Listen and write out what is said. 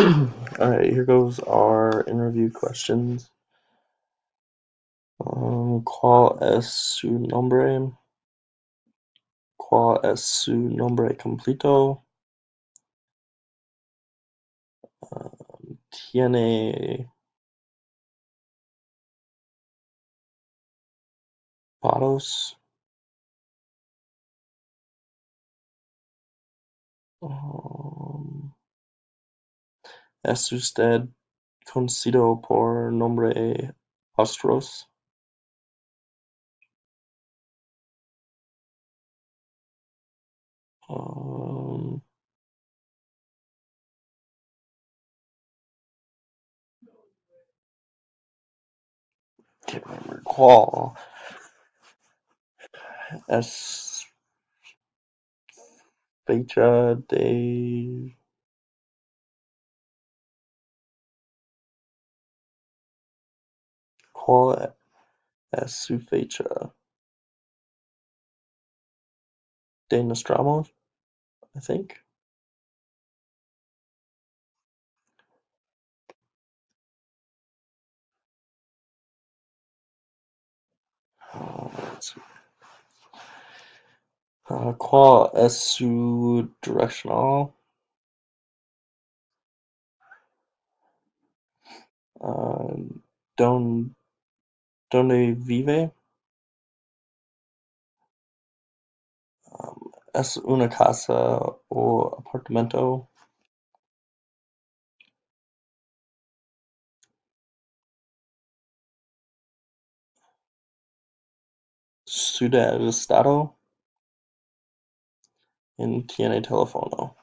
Alright, here goes our interview questions. ¿Cuál es su nombre? ¿Cuál es su nombre completo? ¿Tiene patos? ¿Es usted conocido por nombre Astros? Um, Can't remember. ¿Cuál es fecha de ¿Cuál es su fecha de Nostramos? I think. Let's see. ¿Cuál es su direccional? Uh, don, ¿Dónde vive? ¿Es una casa o apartamento? ¿Ciudad del estado? ¿Y tiene teléfono?